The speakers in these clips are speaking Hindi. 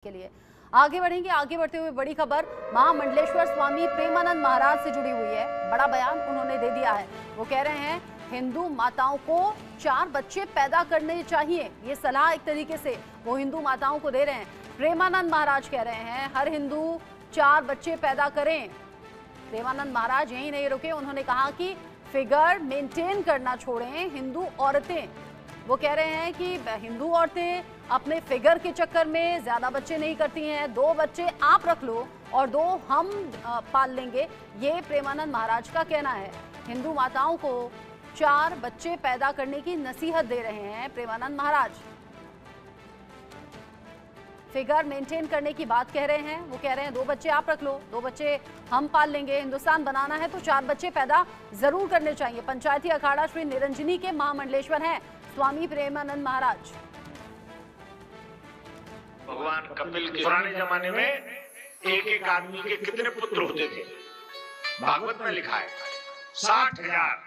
के लिए आगे बढ़ेंगे। आगे बढ़ते हुए बड़ी खबर महामंडलेश्वर स्वामी प्रेमानंद महाराज से जुड़ी हुई है। बड़ा बयान उन्होंने दे दिया है। वो कह रहे हैं हिंदू माताओं को 4 बच्चे पैदा करने चाहिए। ये सलाह एक तरीके से वो हिंदू माताओं को दे रहे हैं। प्रेमानंद महाराज कह रहे हैं हर हिंदू 4 बच्चे पैदा करें। प्रेमानंद महाराज यही नहीं रुके, उन्होंने कहा कि फिगर मेंटेन करना छोड़ें हिंदू औरतें। वो कह रहे हैं कि हिंदू औरतें अपने फिगर के चक्कर में ज्यादा बच्चे नहीं करती हैं। 2 बच्चे आप रख लो और 2 हम पाल लेंगे, ये प्रेमानंद महाराज का कहना है। हिंदू माताओं को 4 बच्चे पैदा करने की नसीहत दे रहे हैं प्रेमानंद महाराज। फिगर मेंटेन करने की बात कह रहे हैं। वो कह रहे हैं 2 बच्चे आप रख लो, 2 बच्चे हम पाल लेंगे। हिंदुस्तान बनाना है तो 4 बच्चे पैदा जरूर करने चाहिए। पंचायती अखाड़ा श्री निरंजनी के महामंडलेश्वर हैं स्वामी प्रेमानंद महाराज। भगवान कपिल के पुराने जमाने में एक एक आदमी के कितने पुत्र होते थे, भागवत में लिखा है 60,000।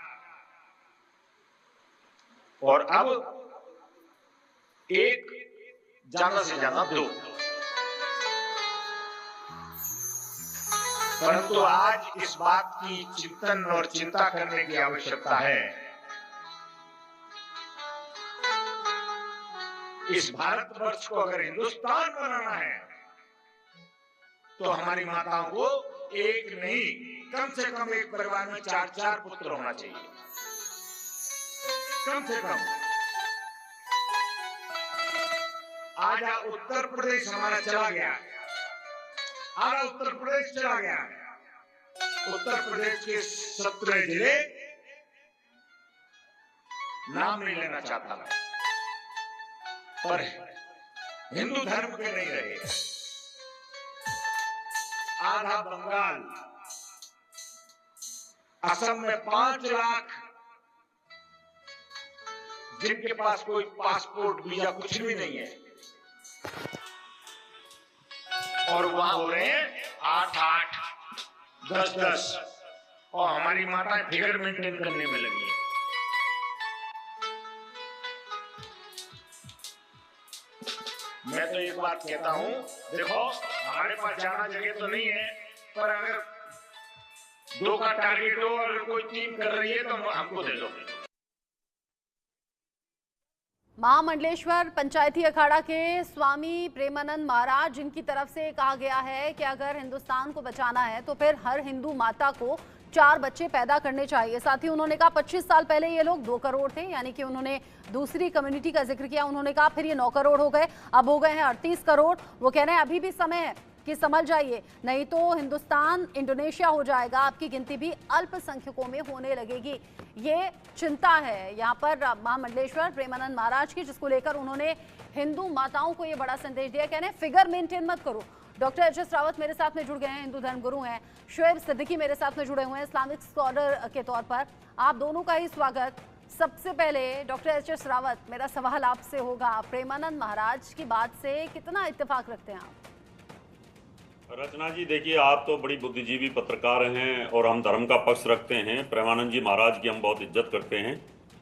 और अब एक, ज्यादा से ज्यादा 2। परंतु आज इस बात की चिंतन और चिंता करने की आवश्यकता है। इस भारतवर्ष को अगर हिंदुस्तान बनाना है तो हमारी माताओं को एक नहीं, कम से कम एक परिवार में 4-4 पुत्र होना चाहिए, कम से कम। आज उत्तर प्रदेश हमारा चला गया, आज उत्तर प्रदेश चला गया। उत्तर प्रदेश के 17 जिले नाम नहीं लेना चाहता मैं, पर हिंदू धर्म के नहीं रहे। आधा बंगाल, असम में 5 लाख जिनके पास कोई पासपोर्ट वीजा कुछ भी नहीं है, और वहां हो रहे हैं 8-8, 10-10, और हमारी माताएं फिगर मेंटेन करने में लगी है। मैं तो एक बात कहता हूं, देखो हमारे पास ज्यादा जगह तो नहीं है, पर अगर 2 का टारगेट हो और कोई 3 कर रही है तो हमको दे दो। महामंडलेश्वर पंचायती अखाड़ा के स्वामी प्रेमानंद महाराज, जिनकी तरफ से कहा गया है कि अगर हिंदुस्तान को बचाना है तो फिर हर हिंदू माता को 4 बच्चे पैदा करने चाहिए। साथ ही उन्होंने कहा 25 साल पहले ये लोग 2 करोड़ थे, यानी कि उन्होंने दूसरी कम्युनिटी का जिक्र किया। उन्होंने कहा फिर ये 9 करोड़ हो गए, अब हो गए हैं 38 करोड़। वो कह रहे हैं अभी भी समय है कि समझ जाइए, नहीं तो हिंदुस्तान इंडोनेशिया हो जाएगा, आपकी गिनती भी अल्पसंख्यकों में होने लगेगी। ये चिंता है यहाँ पर महामंडलेश्वर प्रेमानंद महाराज की, जिसको लेकर उन्होंने हिंदू माताओं को ये बड़ा संदेश दिया। कह रहे हैं फिगर मेंटेन मत करो। Doctor HS. रावत मेरे साथ में जुड़ गए हैं, हिंदू धर्मगुरु हैं। शोएब सिद्दीकी मेरे साथ में जुड़े हुए हैं, इस्लामिक स्कॉलर के तौर पर। आप दोनों का ही स्वागत। सबसे पहले डॉक्टर एच.एस. रावत, मेरा सवाल आपसे होगा, प्रेमानंद महाराज की बात से कितना इत्तेफाक रखते हैं आप? रचना जी, देखिए आप तो बड़ी बुद्धिजीवी पत्रकार हैं और हम धर्म का पक्ष रखते हैं। प्रेमानंद जी महाराज की हम बहुत इज्जत करते हैं,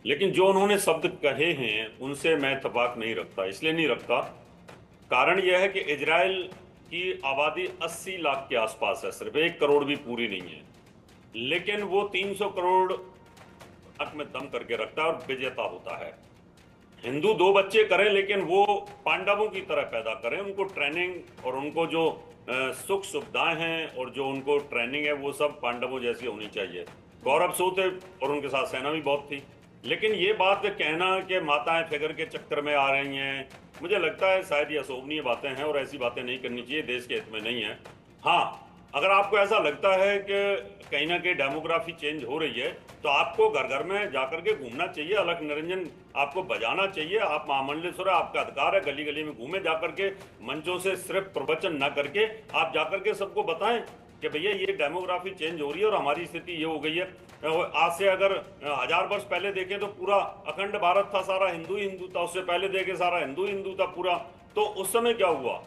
लेकिन जो उन्होंने शब्द कहे हैं उनसे मैं इत्तेफाक नहीं रखता। इसलिए नहीं रखता, कारण यह है कि इजराइल की आबादी 80 लाख के आसपास है, सिर्फ 1 करोड़ भी पूरी नहीं है, लेकिन वो 300 करोड़ तक में दम करके रखता है और विजेता होता है। हिंदू 2 बच्चे करें, लेकिन वो पांडवों की तरह पैदा करें। उनको ट्रेनिंग और उनको जो सुख सुविधाएं हैं और जो उनको ट्रेनिंग है वो सब पांडवों जैसी होनी चाहिए। गौरव सूत और उनके साथ सेना भी बहुत थी। लेकिन ये बात कहना कि माताएं फिगर के चक्कर में आ रही हैं, मुझे लगता है शायद ये अशोभनीय बातें हैं और ऐसी बातें नहीं करनी चाहिए, देश के हित में नहीं है। हाँ, अगर आपको ऐसा लगता है कि कहीं ना कहीं डेमोग्राफी चेंज हो रही है तो आपको घर घर में जाकर के घूमना चाहिए, अलख निरंजन आपको बजाना चाहिए। आप महामंडलेश्वर है, आपका अधिकार है, गली गली में घूमे, जाकर के मंचों से सिर्फ प्रवचन ना करके आप जाकर के सबको बताएं कि भैया ये डेमोग्राफी चेंज हो रही है और हमारी स्थिति ये हो गई है। आज से अगर 1000 वर्ष पहले देखें तो पूरा अखंड भारत था, सारा हिंदू ही हिंदू था। उससे पहले देखें सारा हिंदू हिंदू था पूरा। तो उस समय क्या हुआ?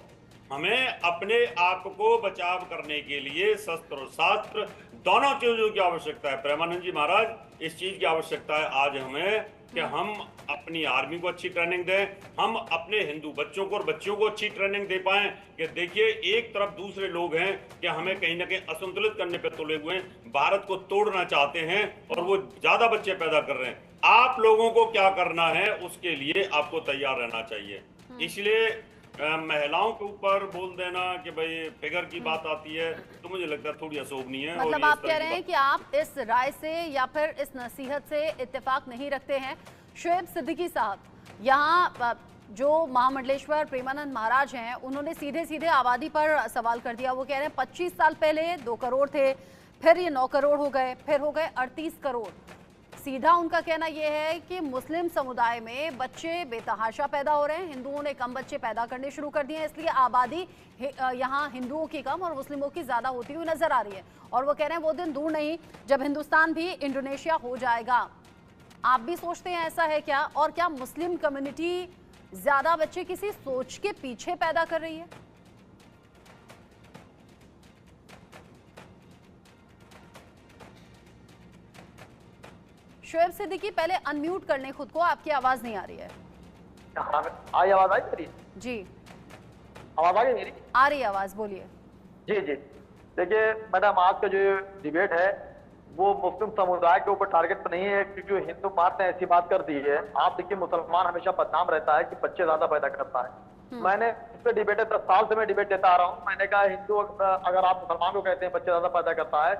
हमें अपने आप को बचाव करने के लिए शस्त्र और शास्त्र दोनों चीजों की आवश्यकता है। प्रेमानंद जी महाराज, इस चीज की आवश्यकता है। आज हमें कि हम अपनी आर्मी को अच्छी ट्रेनिंग दें, हम अपने हिंदू बच्चों को और बच्चियों को अच्छी ट्रेनिंग दे पाएं कि देखिए एक तरफ दूसरे लोग हैं कि हमें कहीं ना कहीं असंतुलित करने पे तुले हुए हैं, भारत को तोड़ना चाहते हैं और वो ज्यादा बच्चे पैदा कर रहे हैं। आप लोगों को क्या करना है उसके लिए आपको तैयार रहना चाहिए। इसलिए महिलाओं के ऊपर बोल देना कि भाई फिगर की बात आती है तो मुझे लगता है थोड़ी अशोभनीय है। मतलब आप कह रहे हैं कि आप इस राय से या फिर इस नसीहत से इत्तेफाक नहीं रखते हैं। शोएब सिद्दीकी साहब, यहाँ जो महामंडलेश्वर प्रेमानंद महाराज हैं उन्होंने सीधे सीधे आबादी पर सवाल कर दिया। वो कह रहे हैं 25 साल पहले 2 करोड़ थे, फिर ये 9 करोड़ हो गए, फिर हो गए 38 करोड़। सीधा उनका कहना यह है कि मुस्लिम समुदाय में बच्चे बेतहाशा पैदा हो रहे हैं, हिंदुओं ने कम बच्चे पैदा करने शुरू कर दिए हैं, इसलिए आबादी यहाँ हिंदुओं की कम और मुस्लिमों की ज्यादा होती हुई नजर आ रही है। और वो कह रहे हैं वो दिन दूर नहीं जब हिंदुस्तान भी इंडोनेशिया हो जाएगा। आप भी सोचते हैं ऐसा है क्या? और क्या मुस्लिम कम्युनिटी ज्यादा बच्चे किसी सोच के पीछे पैदा कर रही है? शोएब सिद्दीकी, पहले अनम्यूट कर लें खुद को, आपकी आवाज नहीं आ रही है। आई आवाज आई मेरी? जी आवाज आ गई मेरी? आ रही आवाज, बोलिए। जी जी, देखिए मैडम, आज का जो डिबेट है वो मुस्लिम समुदाय के ऊपर टारगेट पर नहीं है, क्योंकि हिंदू मात ने ऐसी बात कर दी है। आप देखिए मुसलमान हमेशा बदनाम रहता है कि बच्चे ज्यादा पैदा करता है। मैंने इस पे डिबेट 10 साल से मैं डिबेट देता आ रहा हूँ। मैंने कहा हिंदू अगर आप मुसलमान को कहते हैं बच्चे ज्यादा पैदा करता है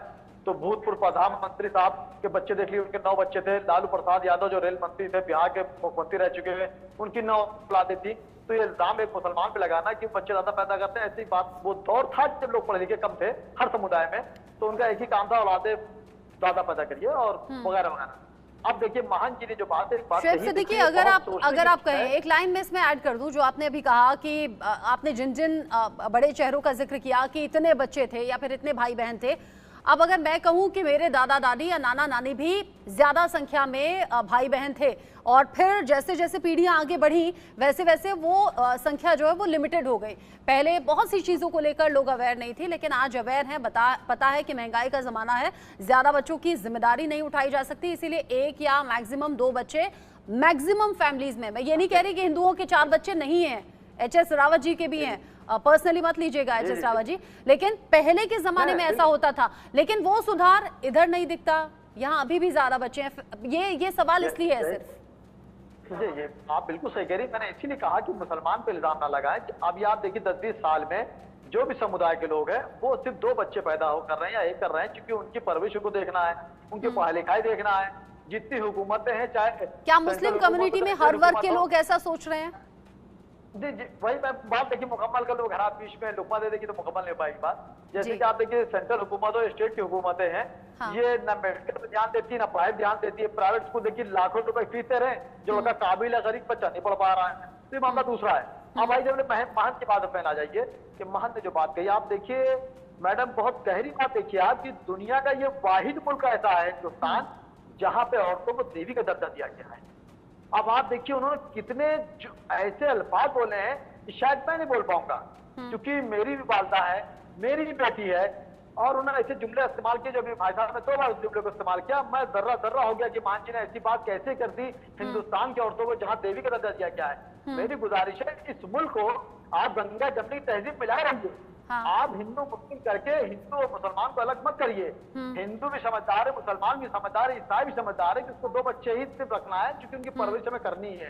तो भूतपूर्व प्रधानमंत्री साहब के बच्चे देख लिए, उनके 9 बच्चे थे। लालू प्रसाद यादव जो रेल मंत्री थे, बिहार के मुख्यमंत्री रह चुके हैं, उनकी 9 औलादें थी। तो ये इल्जाम एक मुसलमान पे लगाना कि बच्चे ज्यादा पैदा करते हैं, ऐसी बात, वो दौर था जब लोग पढ़े लिखे कम थे हर समुदाय में, तो उनका एक ही काम था औलादे ज्यादा पैदा करिए और वगैरह वगैरह। अब देखिए महान जी ने जो बात शोएब सिद्दीकी, अगर आप कहें एक लाइन में इसमें ऐड कर दूं, जो आपने अभी कहा कि आपने जिन जिन बड़े चेहरों का जिक्र किया कि इतने बच्चे थे या फिर इतने भाई बहन थे, अब अगर मैं कहूं कि मेरे दादा दादी या नाना नानी भी ज्यादा संख्या में भाई बहन थे और फिर जैसे जैसे पीढ़ियां आगे बढ़ी वैसे वैसे वो संख्या जो है वो लिमिटेड हो गई। पहले बहुत सी चीजों को लेकर लोग अवेयर नहीं थे, लेकिन आज अवेयर हैं। पता है कि महंगाई का जमाना है, ज्यादा बच्चों की जिम्मेदारी नहीं उठाई जा सकती, इसीलिए 1 या मैक्सिमम 2 बच्चे मैक्सिमम फैमिलीज में। मैं ये नहीं कह रही कि हिंदुओं के 4 बच्चे नहीं हैं, HS रावत जी के भी हैं, पर्सनली मत लीजिएगा HS रावत जी, लेकिन पहले के जमाने में ऐसा होता था। लेकिन वो सुधार इधर नहीं दिखता, यहाँ अभी भी ज्यादा बच्चे हैं। ये सवाल इसलिए है सिर्फ। ये आप बिल्कुल सही कह रही। मैंने इसीलिए कहा कि मुसलमान पे इल्जाम ना लगाएं। अब ये आप देखिए 10-20 साल में जो भी समुदाय के लोग हैं वो सिर्फ 2 बच्चे पैदा कर रहे हैं या 1 कर रहे हैं, क्योंकि उनकी परवरिश को देखना है, उनकी पढ़ाई लिखाई देखना है। जितनी हुकूमतें हैं, चाहे क्या मुस्लिम कम्युनिटी में हर वर्ग के लोग ऐसा सोच रहे हैं? जी जी, वही मैं बात देखिए, मुकम्मल कर लो, घर आप बीच में लुकमा दे देगी तो मुकम्मल नहीं हो पाएगी बात। जैसे कि आप देखिए सेंट्रल हुकूमत और स्टेट की हुकूमतें हैं, ये न मेडिकल पर ध्यान देती है ना प्राइवेट ध्यान देती है। प्राइवेट स्कूल देखिए लाखों रुपए फीस दे रहे हैं, जो उनका काबिल है गरीब बच्चा नहीं पढ़ पा रहा है। तो ये मामला दूसरा है। अब भाई जब महंत की बात पे आ जाइए कि महंत ने जो बात कही, आप देखिए मैडम बहुत गहरी बात देखिए आप कि दुनिया का ये वाहिद मुल्क ऐसा है हिंदुस्तान जहाँ पे औरतों को देवी का दर्जा दिया गया है। अब आप देखिए उन्होंने कितने ऐसे अल्फाज बोले हैं कि शायद मैं नहीं बोल पाऊंगा, क्योंकि मेरी भी वालदा है, मेरी भी बेटी है, और उन्होंने ऐसे जुमले इस्तेमाल किए जो भी भाई साहब ने 2 बार उस जुमले को इस्तेमाल किया। मैं दर्रा हो गया कि मान जी ने ऐसी बात कैसे कर दी हिंदुस्तान की औरतों को जहां देवी का दर्जा दिया गया है। मेरी गुजारिश है इस मुल्क को आप गंगा जमनी तहजीब मिलाए रहिए। आप हिंदू मुस्लिम करके हिंदू और मुसलमान को अलग मत करिए। हिंदू भी समझदार है, मुसलमान भी समझदार है, ईसाई भी समझदार है कि उसको 2 बच्चे ही सिर्फ रखना है, क्योंकि उनकी परवरिश हमें करनी है।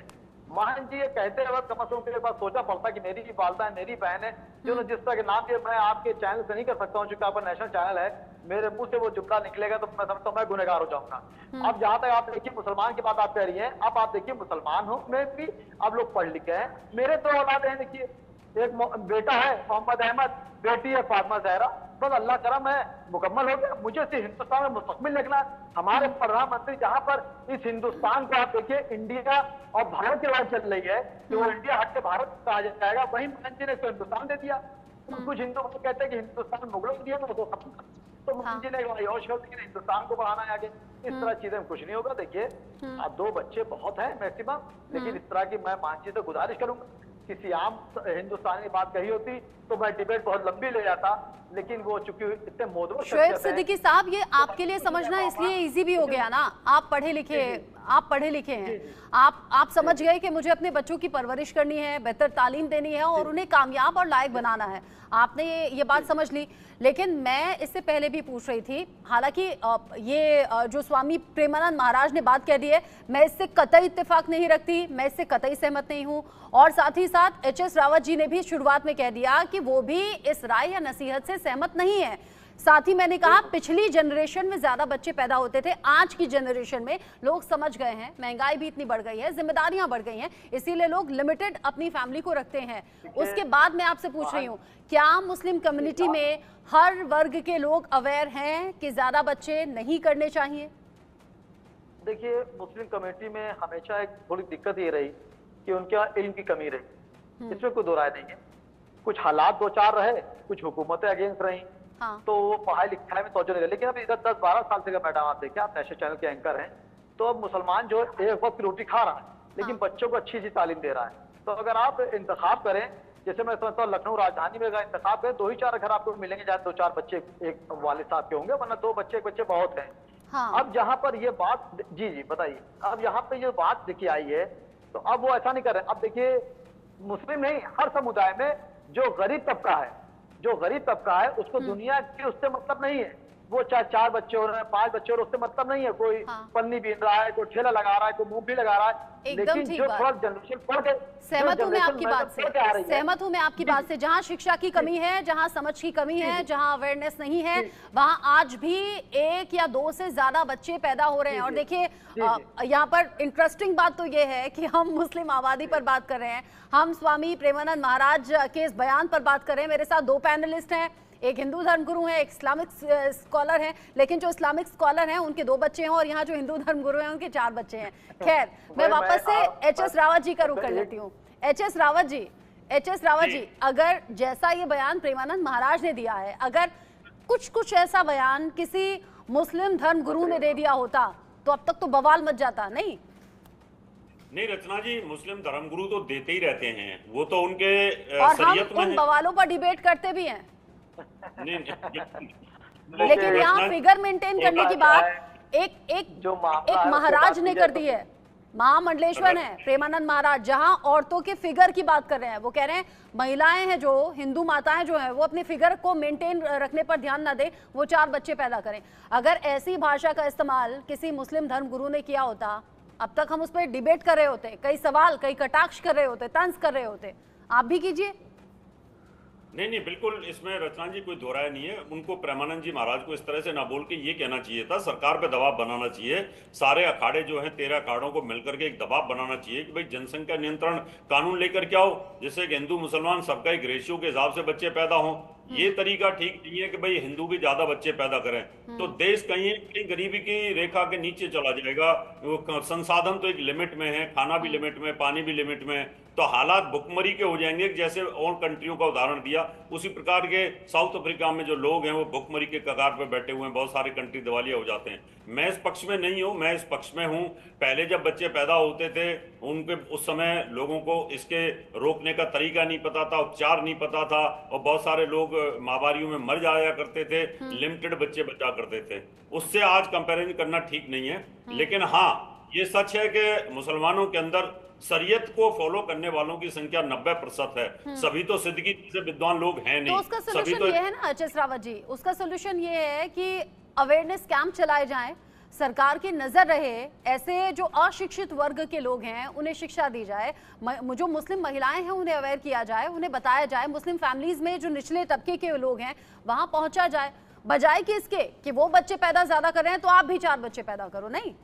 महान जी ये कहते हैं कम से कम के पास सोचा पड़ता कि मेरी भी वालदा है, मेरी बहन है, जो जिस तरह के नाम दिए मैं आपके चैनल से नहीं कर सकता हूँ, क्योंकि आपका नेशनल चैनल है। मेरे मुंह से वो जुमला निकलेगा तो मैं समझता हूँ मैं गुनहगार हो जाऊंगा। अब जहां तक आप देखिए मुसलमान की बात आप कह रही है, अब आप देखिए मुसलमान हूँ मैं भी, अब लोग पढ़ लिखे हैं, मेरे 2 औलाद हैं। देखिए एक बेटा है मोहम्मद अहमद, बेटी है फातिमा जहरा, बस अल्लाह करम है, मुकम्मल हो गया। मुझे सिर्फ हिंदुस्तान में मुस्तकबिल लिखना है। हमारे प्रधानमंत्री जहां पर इस हिंदुस्तान को आप देखिए इंडिया और भारत की बात चल रही है कि वो इंडिया हट के भारत कहा जाएगा, वही मोहन जी ने इसको हिंदुस्तान दे दिया। कुछ हिंदू कहते हैं कि हिंदुस्तान मुगलों को दिया तो मोहन जी ने योश कर दिया हिंदुस्तान को बढ़ाना है आगे। इस तरह चीजें कुछ नहीं होगा। देखिए अब 2 बच्चे बहुत है मैक्सिमम, लेकिन इस तरह की मैं मान जी से गुजारिश करूंगा, किसी आम हिंदुस्तानी की बात कही होती तो मैं डिबेट बहुत लंबी ले जाता, लेकिन वो चूंकि इतने मोदो शोएब सिद्दीकी साहब, ये आपके लिए समझना इसलिए इजी भी हो गया ना, आप पढ़े लिखे आप पढ़े लिखे हैं, आप समझ गए कि मुझे अपने बच्चों की परवरिश करनी है, बेहतर तालीम देनी है और उन्हें कामयाब और लायक बनाना है। आपने ये बात समझ ली। लेकिन मैं इससे पहले भी पूछ रही थी, हालांकि ये जो स्वामी प्रेमानंद महाराज ने बात कह दी है, मैं इससे कतई इत्तेफाक नहीं रखती, मैं इससे कतई सहमत नहीं हूं। और साथ ही साथ एच.एस. रावत जी ने भी शुरुआत में कह दिया कि वो भी इस राय या नसीहत से सहमत नहीं है। साथ ही मैंने कहा पिछली जनरेशन में ज्यादा बच्चे पैदा होते थे, आज की जनरेशन में लोग समझ गए हैं, महंगाई भी इतनी बढ़ गई है, जिम्मेदारियां बढ़ गई हैं, इसीलिए लोग लिमिटेड अपनी फैमिली को रखते हैं। उसके बाद मैं आपसे पूछ रही हूँ, क्या मुस्लिम कम्युनिटी में हर वर्ग के लोग अवेयर हैं कि ज्यादा बच्चे नहीं करने चाहिए? देखिए, मुस्लिम कम्युनिटी में हमेशा एक थोड़ी दिक्कत ये रही कि उनके यहाँ इल्म की कमी रही, इसमें कोई दो राय नहीं है। कुछ हालात दो चार रहे, कुछ हुकूमतें अगेंस्ट रही, हाँ। तो वो पढ़ाई लिखाई में तवज्जो नहीं दे। लेकिन अब इधर 10-12 साल से मैडम आप देखिए, आप नेशनल चैनल के एंकर हैं, तो अब मुसलमान जो एक वक्त की रोटी खा रहा है, लेकिन बच्चों को अच्छी तालीम दे रहा है। तो अगर आप इंतखाब करें, जैसे मैं समझता हूँ लखनऊ राजधानी में अगर इंतखाब करें, 2 ही 4 घर आपको मिलेंगे जहाँ 2-4 बच्चे एक वालिद साहब के होंगे, वरना 2 बच्चे एक बच्चे बहुत हैं। हाँ। अब जहाँ पर ये बात, जी बताइए, अब यहाँ पे ये बात देखिए आई है, तो अब वो ऐसा नहीं कर रहे। अब देखिए, मुस्लिम नहीं, हर समुदाय में जो गरीब तबका है, उसको दुनिया की उससे मतलब नहीं है। वो चाहे 4 बच्चे हो रहे हैं, 5 बच्चे हो रहे हैं, उससे मतलब नहीं है। कोई पन्नी बीन रहा है, कोई ठेला लगा रहा है, कोई मूंगफली लगा रहा है। लेकिन जो थोड़ा जनरेशन पढ़ के, सहमत हूं मैं आपकी बात से, सहमत हूं मैं आपकी बात से। जहां शिक्षा की कमी है, जहां समझ की कमी है, जहां अवेयरनेस नहीं है, वहां आज भी 1 या 2 से ज्यादा बच्चे पैदा हो रहे हैं। और देखिए, यहाँ पर इंटरेस्टिंग बात तो ये है कि हम मुस्लिम आबादी पर बात कर रहे हैं, हम स्वामी प्रेमानंद महाराज के इस बयान पर बात कर रहे हैं। मेरे साथ 2 पैनलिस्ट हैं, एक हिंदू धर्मगुरु हैं, एक इस्लामिक स्कॉलर हैं। लेकिन जो इस्लामिक स्कॉलर हैं उनके 2 बच्चे हैं और यहाँ जो हिंदू धर्मगुरु हैं उनके 4 बच्चे हैं। खैर, मैं वापस से एच.एस. रावत जी का रुख कर लेती हूँ। एच.एस. रावत जी, अगर जैसा ये बयान प्रेमानंद महाराज ने दिया है, अगर कुछ ऐसा बयान किसी मुस्लिम धर्मगुरु ने दे दिया होता तो अब तक तो बवाल मच जाता। नहीं रचना जी, मुस्लिम धर्मगुरु तो देते ही रहते हैं, वो तो उनके और हम उन बवालों पर डिबेट करते भी हैं। लेकिन यहाँ फिगर मेंटेन करने की बात एक महाराज ने कर दी है, महामंडलेश्वर है प्रेमानंद महाराज, जहां औरतों के फिगर की बात कर रहे हैं। वो कह रहे हैं महिलाएं हैं, जो हिंदू माताएं जो हैं, वो अपने फिगर को मेंटेन रखने पर ध्यान ना दें, वो 4 बच्चे पैदा करें। अगर ऐसी भाषा का इस्तेमाल किसी मुस्लिम धर्मगुरु ने किया होता, अब तक हम उस पर डिबेट कर रहे होते, कई सवाल, कई कटाक्ष कर रहे होते, तंज कर रहे होते। आप भी कीजिए। नहीं, बिल्कुल इसमें रचना जी कोई दो राय नहीं है। उनको प्रेमानंद जी महाराज को इस तरह से ना बोल के ये कहना चाहिए था, सरकार पे दबाव बनाना चाहिए। सारे अखाड़े जो हैं 13 अखाड़ों को मिलकर के एक दबाव बनाना चाहिए कि भाई जनसंख्या नियंत्रण कानून लेकर के आओ, जिससे कि हिंदू मुसलमान सबका एक रेशियो के हिसाब से बच्चे पैदा हों। ये तरीका ठीक नहीं है कि भाई हिंदू भी ज्यादा बच्चे पैदा करें, तो देश कहीं गरीबी की रेखा के नीचे चला जाएगा। वो संसाधन तो एक लिमिट में है, खाना भी लिमिट में, पानी भी लिमिट में, तो हालात भुखमरी के हो जाएंगे। जैसे और कंट्रियों का उदाहरण दिया, उसी प्रकार के साउथ अफ्रीका में जो लोग हैं वो भुखमरी के कगार पर बैठे हुए हैं, बहुत सारे कंट्री दिवालिया हो जाते हैं। मैं इस पक्ष में नहीं हूं, मैं इस पक्ष में हूं पहले जब बच्चे पैदा होते थे उनके उस समय लोगों को इसके रोकने का तरीका नहीं पता था, उपचार नहीं पता था, और बहुत सारे लोग महामारियों में मर जाया करते थे, लिमिटेड बच्चे बचा करते थे। उससे आज कंपैरिजन करना ठीक नहीं है। लेकिन हाँ, ये सच है कि मुसलमानों के अंदर शरीयत को फॉलो करने वालों की संख्या 90% है। सभी तो सिद्दीकी से विद्वान लोग हैं नहीं। तो उसका सोल्यूशन ये है ना एच.एस. रावत जी, उसका सोल्यूशन ये है कि अवेयरनेस कैंप चलाए जाएं, सरकार की नजर रहे, ऐसे जो अशिक्षित वर्ग के लोग हैं उन्हें शिक्षा दी जाए, जो मुस्लिम महिलाएं हैं उन्हें अवेयर किया जाए, उन्हें बताया जाए, मुस्लिम फैमिलीज में जो निचले तबके के लोग हैं वहां पहुंचा जाए, बजाय कि इसके कि वो बच्चे पैदा ज्यादा कर रहे हैं तो आप भी 4 बच्चे पैदा करो। नहीं,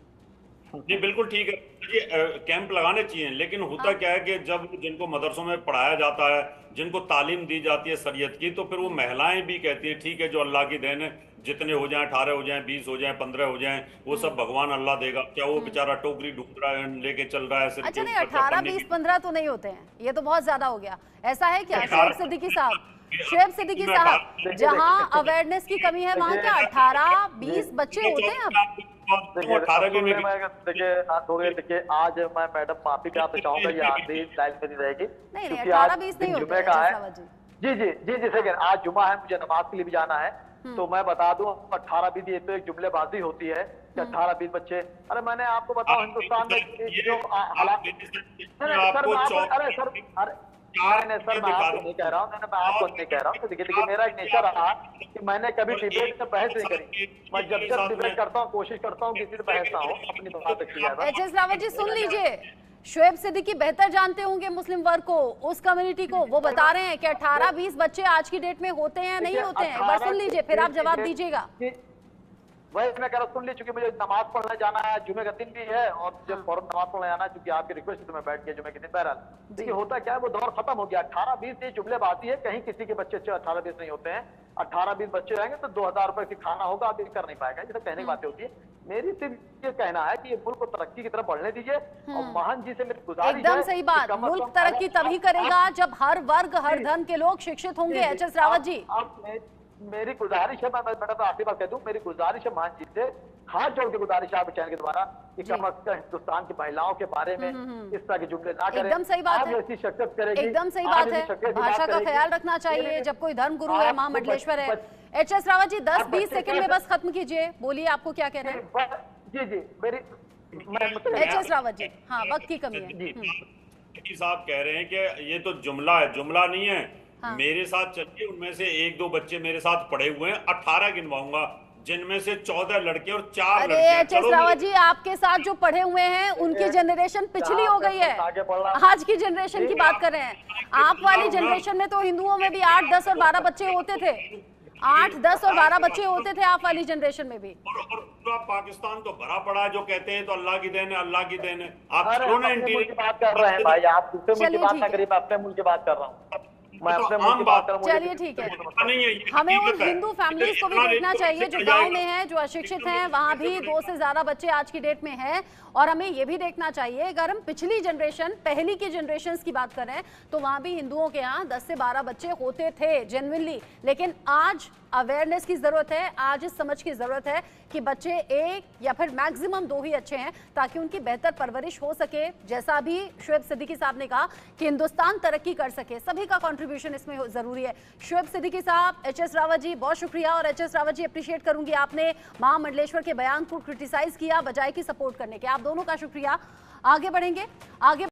बिल्कुल ठीक है, ये कैंप लगाने चाहिए। लेकिन होता क्या है कि जब जिनको मदरसों में पढ़ाया जाता है, जिनको तालीम दी जाती है शरीयत की, तो फिर वो महिलाएं भी कहती है ठीक है जो अल्लाह की देन है, जितने हो जाएं, 18 हो जाएं, 20 हो जाएं, 15 हो जाएं, वो सब भगवान अल्लाह देगा। क्या वो बेचारा टोकरी ढूंढ रहा है, लेके चल रहा है? अच्छा नहीं, 18, 20, 15 तो नहीं होते हैं, ये तो बहुत ज्यादा हो गया। ऐसा है क्या शुएब सिद्दीकी साहब, जहाँ अवेयरनेस की कमी है वहाँ क्या 18, 20 बच्चे होते हैं? अब देखिए, आज मैं मैडम माफी का चाहूंगा, ये आखिरी लाइन में नहीं रहेगी। नहीं, 18-20 नहीं होते जुम्मे का है। जी, सेकंड, आज जुमा है, मुझे नमाज के लिए भी जाना है। तो मैं बता दूं 18-20 ये तो एक जुमलेबाजी होती है कि 18-20 बच्चे। अरे मैंने आपको बताऊं हिंदुस्तान में जो हालात, अरे सर मैं आपको नहीं कह रहा हूँ, मैं आपको नहीं कह रहा हूँ। देखिए मेरा एक नेचर रहा कि मैंने कभी डिबेट में बहस नहीं करी। मैं जब डिबेट करता हूँ कोशिश करता हूँ किसी से बहस ना हो, अपनी बात रखी जाए। एचएस रावत जी सुन लीजिए, शोएब सिद्दीकी बेहतर जानते होंगे मुस्लिम वर्ग को, उस कम्युनिटी को। वो बता रहे हैं कि 18-20 बच्चे आज की डेट में होते हैं नहीं होते हैं। एक बार सुन लीजिए फिर आप जवाब दीजिएगा। वही मैं कह रहा सुन ली, चूंकि मुझे नमाज पढ़ने जाना है, जुमे का दिन भी है और जब फौरन नमाज पढ़ने जाना है, चूंकि आपकी रिक्वेस्ट तो मैं बैठ गया जुमे के दिन। बहरहाल देखिए होता क्या है, वो दौर खत्म हो गया। 18-20 ये जुमलेबाजी है, कहीं किसी के बच्चे 18-20 नहीं होते हैं। 18-20 बच्चे रहेंगे तो 2000 रुपए की खाना होगा, आप ये कर नहीं पाएगा। ये तो कहने की बातें होती है। मेरी सिर्फ ये कहना है कि ये मुल्क को तरक्की की तरफ बढ़ने दीजिए। और महान जी से मेरी गुजारिश है, एकदम सही बात, मुल्क तरक्की तभी करेगा जब हर वर्ग हर धर्म के लोग शिक्षित होंगे। एचएस रावत जी मेरी गुजारिश है, मैं तो आखिरी बात कह दूं, मेरी गुजारिश है महान जी से, हाथ जोड़ के गुजारिश है आप चैनल के द्वारा कि कम अज कम हिंदुस्तान की महिलाओं के बारे में इस तरह के जुमले ना करें। एकदम सही बात है, ऐसी शख्सियत करेगी, एकदम सही बात है। भाषा का ख्याल रखना चाहिए जब कोई धर्म गुरु है, महामंडलेश्वर है। एचएस रावत जी 10-20 सेकंड में बस खत्म कीजिए, बोलिए आपको क्या कहना है। जी मेरी एचएस रावत जी, हाँ वक्त की कमी है। साहब कह रहे हैं कि ये तो जुमला है, जुमला नहीं है। हाँ। मेरे साथ चलिए, उनमें से 1-2 बच्चे मेरे साथ पढ़े हुए हैं, 18 गिनवाऊंगा, जिनमें से 14 लड़के और 4 लड़के। अरे एचएस रावत जी आपके साथ जो पढ़े हुए हैं उनकी जनरेशन पिछली हो गई है, आज की जनरेशन की बात कर रहे हैं। आप वाली जनरेशन में तो हिंदुओं में भी 8, 10 और 12 बच्चे होते थे। 8, 10 और 12 बच्चे होते थे आप वाली जनरेशन में भी। और पूरा पाकिस्तान तो भरा पड़ा है, जो कहते हैं तो अल्लाह की देन है, अल्लाह की देन है। आप अपने मुल्क की बात कर रहे हैं भाई, आप दूसरे मुल्क की बात ना करिए, मैं अपने मुल्क की बात कर रहा हूँ। मैं अपने मुल्क की बात कर रहा हूँ। चलिए ठीक है, हमें उन हिंदू फैमिलीज को भी देखना चाहिए जो गांव में है, जो अशिक्षित हैं। वहां भी 2 से ज्यादा बच्चे आज की डेट में हैं। और हमें ये भी देखना चाहिए, अगर हम पिछली जनरेशन, पहली की जनरेशन की बात करें तो वहां भी हिंदुओं के यहाँ 10 से 12 बच्चे होते थे जेन्युइनली। लेकिन आज अवेयरनेस की जरूरत है, आज इस समझ की जरूरत है कि बच्चे 1 या फिर मैक्सिमम 2 ही अच्छे हैं, ताकि उनकी बेहतर परवरिश हो सके। जैसा अभी शोएब सिद्दीकी साहब ने कहा कि हिंदुस्तान तरक्की कर सके, सभी का कंट्रीब्यूशन इसमें जरूरी है। शोएब सिद्दीकी साहब, एचएस रावत जी बहुत शुक्रिया। और एचएस रावत जी अप्रिशिएट करूंगी, आपने महामंडलेश्वर के बयान को क्रिटिसाइज किया बजाय की सपोर्ट करने के। आप दोनों का शुक्रिया। आगे बढ़ेंगे, आगे